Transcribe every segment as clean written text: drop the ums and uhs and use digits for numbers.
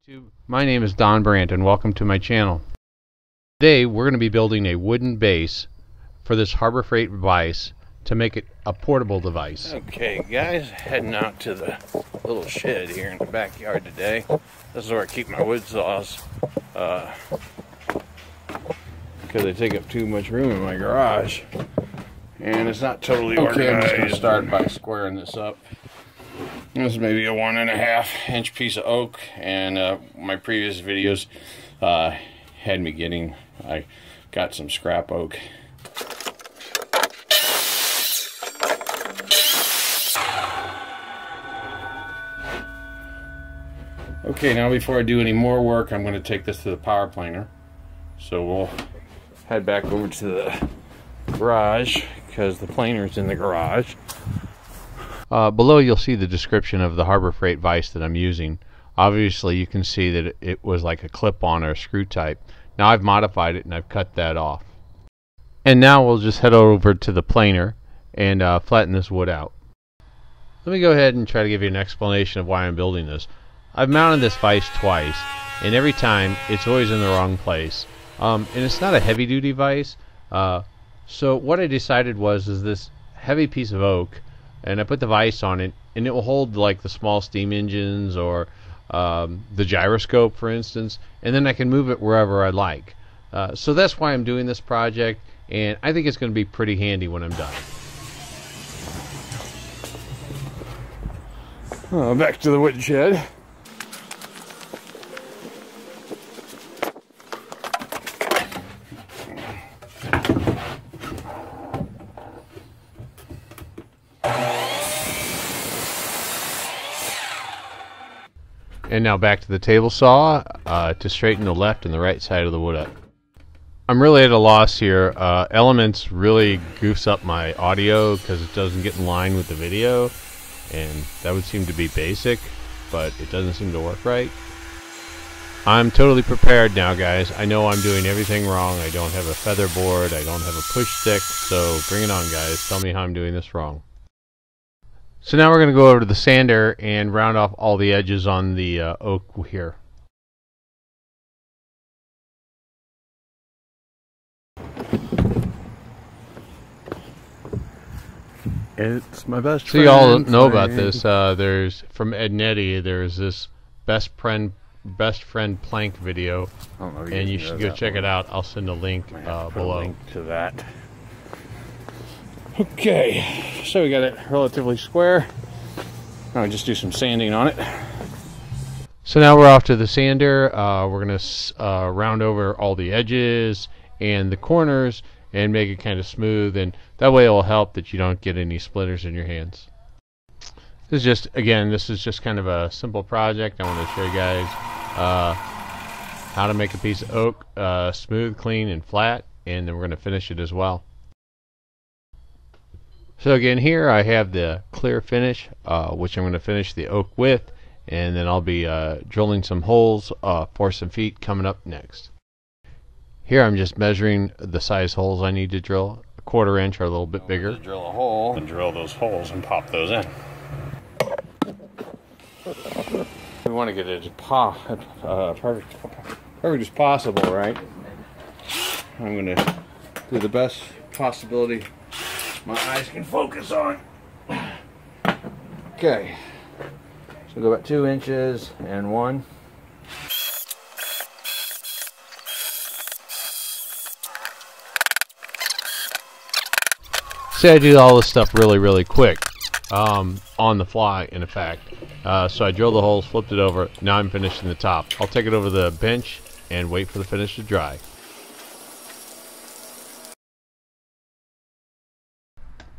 YouTube. My name is Don Brandt and welcome to my channel. Today we're going to be building a wooden base for this Harbor Freight Vise to make it a portable device. Okay guys, heading out to the little shed here in the backyard today. This is where I keep my wood saws because they take up too much room in my garage and it's not totally organized. I'm just going to start by squaring this up. This is maybe a 1.5 inch piece of oak, and my previous videos had me getting, I got some scrap oak. Okay, now before I do any more work, I'm going to take this to the power planer. So we'll head back over to the garage because the planer's in the garage. Below you'll see the description of the Harbor Freight Vise that I'm using. Obviously you can see that it was like a clip-on or a screw type. Now I've modified it and I've cut that off. And now we'll just head over to the planer and flatten this wood out. Let me go ahead and try to give you an explanation of why I'm building this. I've mounted this vise twice, and every time it's always in the wrong place. And it's not a heavy-duty vise, so what I decided is this heavy piece of oak, and I put the vise on it, and it will hold like the small steam engines or the gyroscope, for instance, and then I can move it wherever I like. So that's why I'm doing this project, and I think it's going to be pretty handy when I'm done. Back to the woodshed. And now back to the table saw to straighten the left and the right side of the wood up. I'm really at a loss here. Elements really goofs up my audio because it doesn't get in line with the video, and that would seem to be basic, but it doesn't seem to work right. I'm totally prepared now, guys. I know I'm doing everything wrong. I don't have a feather board. I don't have a push stick, so bring it on, guys. Tell me how I'm doing this wrong. So now we're going to go over to the sander and round off all the edges on the oak here. It's my best friend. So you all know about this. There's from Ed and Eddie. There's this best friend plank video, and you should go check it out. I'll send a link below. Link to that. Okay, so we got it relatively square. I'll just do some sanding on it. So now we're off to the sander. We're going to round over all the edges and the corners and make it kind of smooth, and that way it will help that you don't get any splitters in your hands. This is just kind of a simple project. I want to show you guys how to make a piece of oak smooth, clean, and flat, and then we're going to finish it as well. So again, here I have the clear finish, which I'm going to finish the oak with, and then I'll be drilling some holes for some feet coming up next. Here I'm just measuring the size holes I need to drill, 1/4 inch or a little bit bigger. Drill a hole and drill those holes and pop those in. We want to get it as perfect as possible, right? I'm going to do the best possibility my eyes can focus on. Okay, so go about 2 inches and 1. See, I do all this stuff really quick, on the fly, in effect. So I drilled the holes, flipped it over. Now I'm finishing the top. I'll take it over the bench and wait for the finish to dry.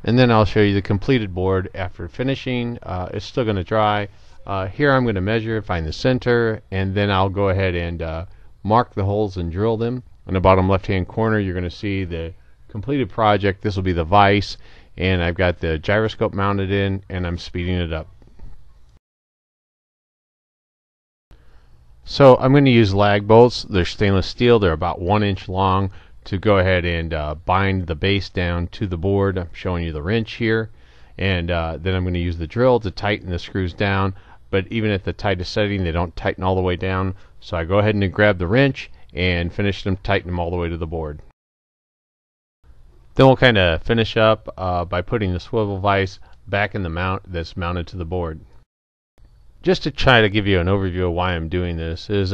And then I'll show you the completed board after finishing. It's still going to dry. Here I'm going to measure, find the center, and then I'll go ahead and mark the holes and drill them. In the bottom left hand corner you're going to see the completed project. This will be the vise, and I've got the gyroscope mounted in, and I'm speeding it up. So I'm going to use lag bolts. They're stainless steel. They're about 1 inch long, to go ahead and bind the base down to the board. I'm showing you the wrench here, and then I'm going to use the drill to tighten the screws down. but even at the tightest setting, they don't tighten all the way down. So I go ahead and grab the wrench and finish them, tighten them all the way to the board. Then we'll kind of finish up by putting the swivel vise back in the mount that's mounted to the board. Just to try to give you an overview of why I'm doing this is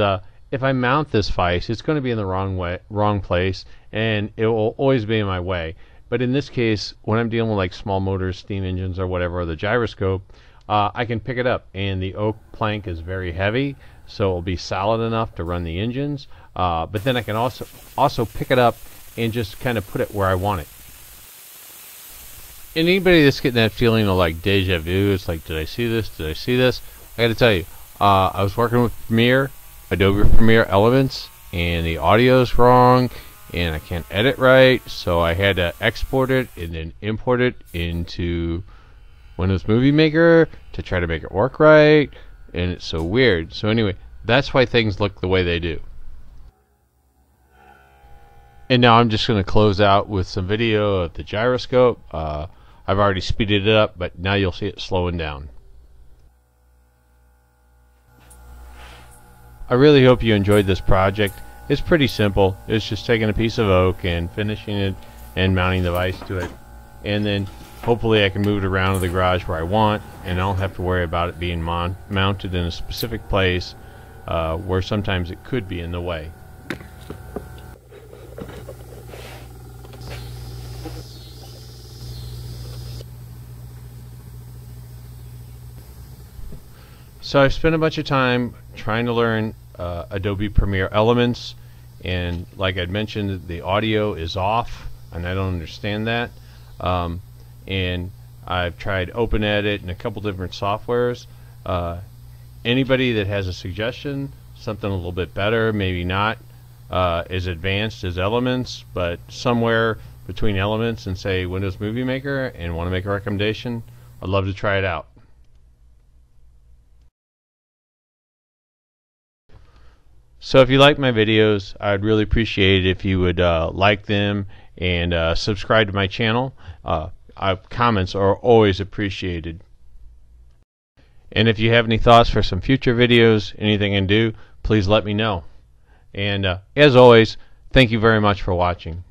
if I mount this vise, it's going to be in the wrong place, and it will always be in my way. But in this case, when I'm dealing with like small motors, steam engines, or whatever, or the gyroscope, I can pick it up, and the oak plank is very heavy, so it will be solid enough to run the engines. But then I can also pick it up and just kind of put it where I want it. And anybody that's getting that feeling of like deja vu, it's like, did I see this? Did I see this? I got to tell you, I was working with Premiere, Adobe Premier Elements, and the audio's wrong, and I can't edit right, so I had to export it and then import it into Windows Movie Maker to try to make it work right, and it's so weird. So anyway, that's why things look the way they do. And now I'm just going to close out with some video of the gyroscope. I've already speeded it up, but now you'll see it slowing down. I really hope you enjoyed this project. It's pretty simple. It's just taking a piece of oak and finishing it and mounting the vise to it. And then hopefully I can move it around to the garage where I want, and I don't have to worry about it being mounted in a specific place where sometimes it could be in the way. So I've spent a bunch of time trying to learn Adobe Premier Elements, and like I'd mentioned, the audio is off and I don't understand that. And I've tried OpenEdit and a couple different softwares. Anybody that has a suggestion, something a little bit better, maybe not as advanced as Elements, but somewhere between Elements and say Windows Movie Maker, and want to make a recommendation, I'd love to try it out. So if you like my videos, I'd really appreciate it if you would like them and subscribe to my channel. Comments are always appreciated. And if you have any thoughts for some future videos, anything I can do, please let me know. And as always, thank you very much for watching.